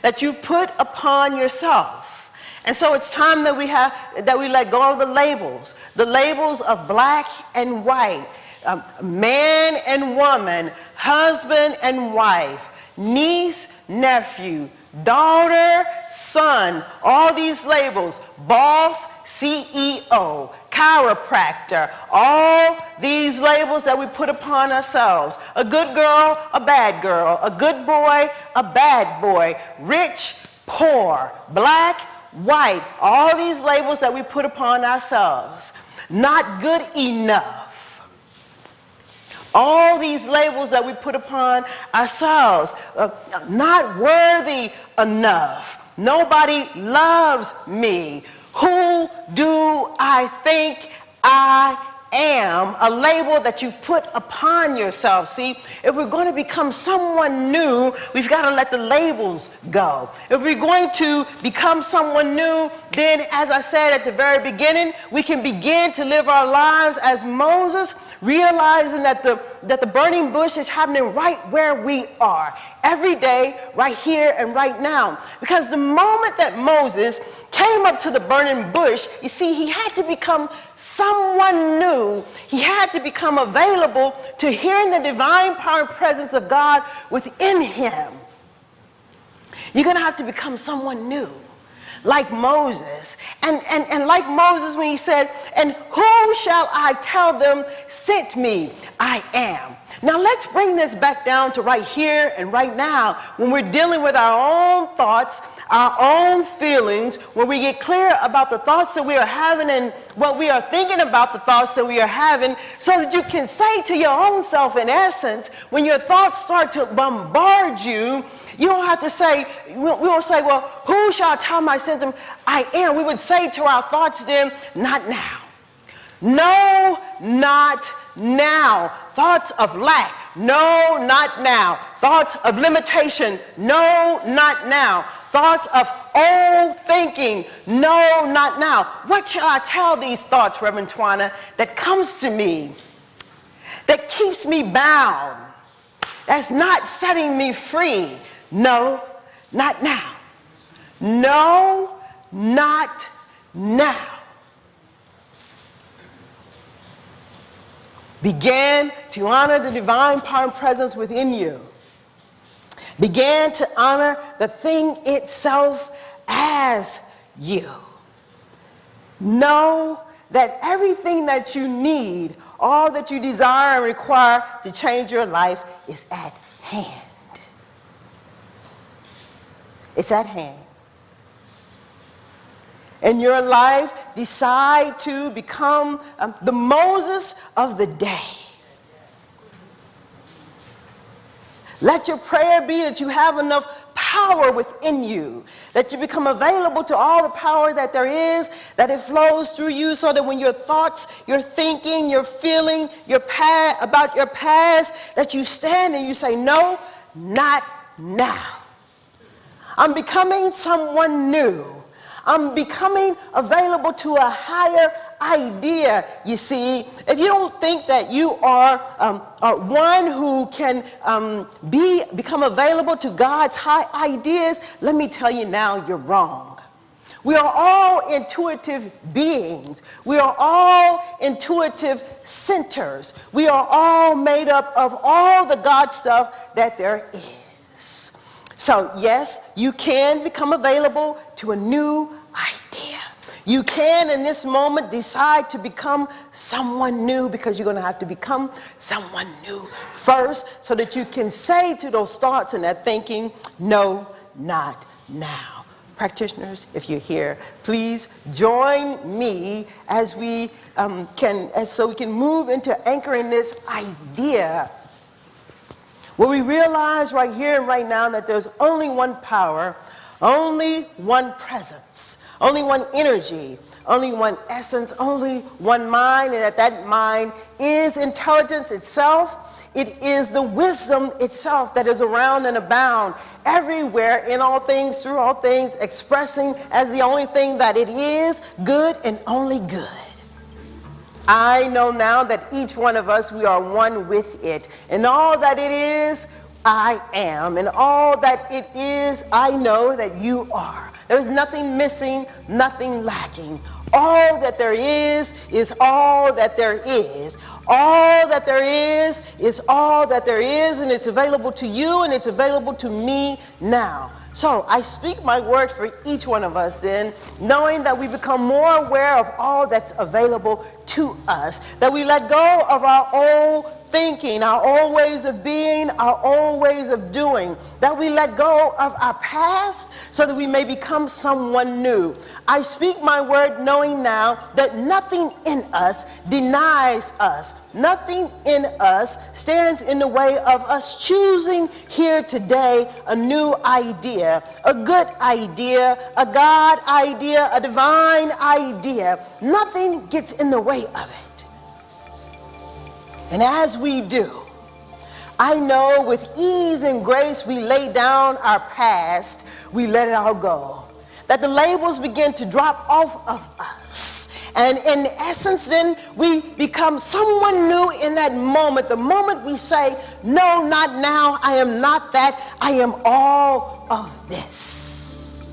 that you've put upon yourself. And so it's time that we let go of the labels of black and white, man and woman, husband and wife, niece, nephew, daughter, son, all these labels, boss, CEO, chiropractor, all these labels that we put upon ourselves. A good girl, a bad boy, a bad boy, rich, poor, black, white, all these labels that we put upon ourselves. Not good enough. All these labels that we put upon ourselves. Not worthy enough. Nobody loves me. Who do I think I am? A label that you've put upon yourself. See, if we're going to become someone new, we've got to let the labels go. If we're going to become someone new, then, as I said at the very beginning, we can begin to live our lives as Moses, realizing that the burning bush is happening right where we are, every day, right here and right now. Because the moment that Moses came up to the burning bush, you see, he had to become someone new. He had to become available to hearing the divine power and presence of God within him. You're going to have to become someone new, like Moses. And like Moses when he said, "And whom shall I tell them sent me? I am." Now let's bring this back down to right here and right now, when we're dealing with our own thoughts, our own feelings, when we get clear about the thoughts that we are having and what we are thinking about the thoughts that we are having, so that you can say to your own self, in essence, when your thoughts start to bombard you, you don't have to say, we won't say, "Well, who shall I tell my symptom? I am." We would say to our thoughts then, "Not now. No, not now." Thoughts of lack, no, not now. Thoughts of limitation, no, not now. Thoughts of old thinking, no, not now. What shall I tell these thoughts, Reverend Twana, that comes to me, that keeps me bound, that's not setting me free? No, not now. No, not now. Begin to honor the divine power and presence within you. Begin to honor the thing itself as you. Know that everything that you need, all that you desire and require to change your life is at hand. It's at hand. In your life, decide to become the Moses of the day. Let your prayer be that you have enough power within you, that you become available to all the power that there is, that it flows through you, so that when your thoughts, your thinking, your feeling, about your past, that you stand and you say, "No, not now. I'm becoming someone new. I'm becoming available to a higher idea." You see, if you don't think that you are one who can become available to God's high ideas, let me tell you now, you're wrong. We are all intuitive beings. We are all intuitive centers. We are all made up of all the God stuff that there is. So yes, you can become available to a new idea. You can, in this moment, decide to become someone new, because you're going to have to become someone new first, so that you can say to those thoughts and that thinking, "No, not now." Practitioners, if you're here, please join me as we can move into anchoring this idea, where we realize right here and right now that there's only one power, only one presence, only one energy, only one essence, only one mind, and that mind is intelligence itself. It is the wisdom itself that is around and abound, everywhere, in all things, through all things, expressing as the only thing that it is, good and only good. I know now that each one of us, we are one with it. And all that it is, I am, and all that it is, I know that you are. There's nothing missing, nothing lacking. All that there is all that there is. All that there is all that there is, and it's available to you, and it's available to me now. So I speak my word for each one of us then, knowing that we become more aware of all that's available to us, that we let go of our old thinking, our own ways of being, our own ways of doing, that we let go of our past so that we may become someone new. I speak my word knowing now that nothing in us denies us. Nothing in us stands in the way of us choosing here today a new idea, a good idea, a God idea, a divine idea. Nothing gets in the way of it. And as we do, I know with ease and grace we lay down our past, we let it all go. That the labels begin to drop off of us. And in essence, then we become someone new in that moment. The moment we say, no, not now, I am not that, I am all of this.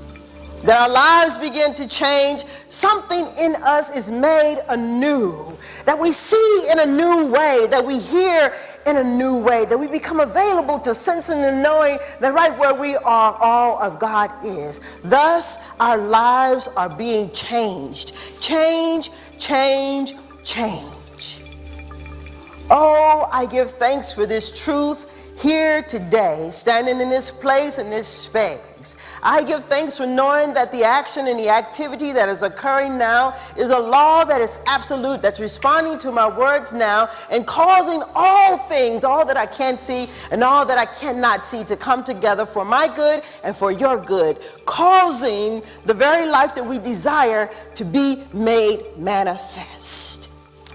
That our lives begin to change. Something in us is made anew. That we see in a new way, that we hear in a new way, that we become available to sensing and knowing that right where we are, all of God is. Thus, our lives are being changed. Change, change, change. Oh, I give thanks for this truth here today, standing in this place, in this space. I give thanks for knowing that the action and the activity that is occurring now is a law that is absolute, that's responding to my words now and causing all things, all that I can see and all that I cannot see, to come together for my good and for your good, causing the very life that we desire to be made manifest.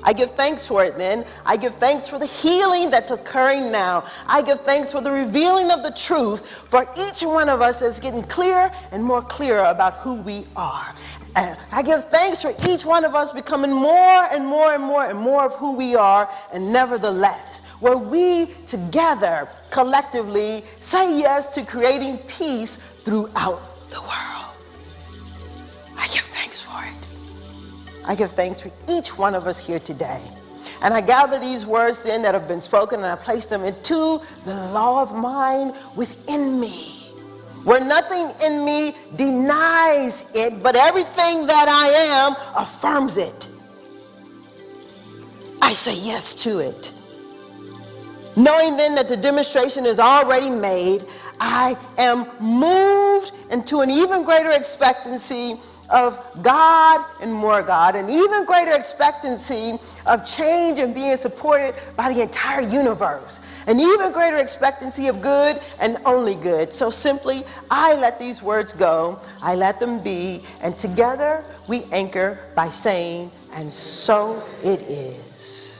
I give thanks for it then. I give thanks for the healing that's occurring now. I give thanks for the revealing of the truth for each one of us that's getting clearer and more clearer about who we are. I give thanks for each one of us becoming more and more and more and more of who we are, and nevertheless, where we together collectively say yes to creating peace throughout the world. I give thanks for it. I give thanks for each one of us here today. And I gather these words then that have been spoken, and I place them into the law of mind within me, where nothing in me denies it, but everything that I am affirms it. I say yes to it. Knowing then that the demonstration is already made, I am moved into an even greater expectancy of God and more God, an even greater expectancy of change and being supported by the entire universe, an even greater expectancy of good and only good. So simply, I let these words go, I let them be, and together we anchor by saying, and so it is.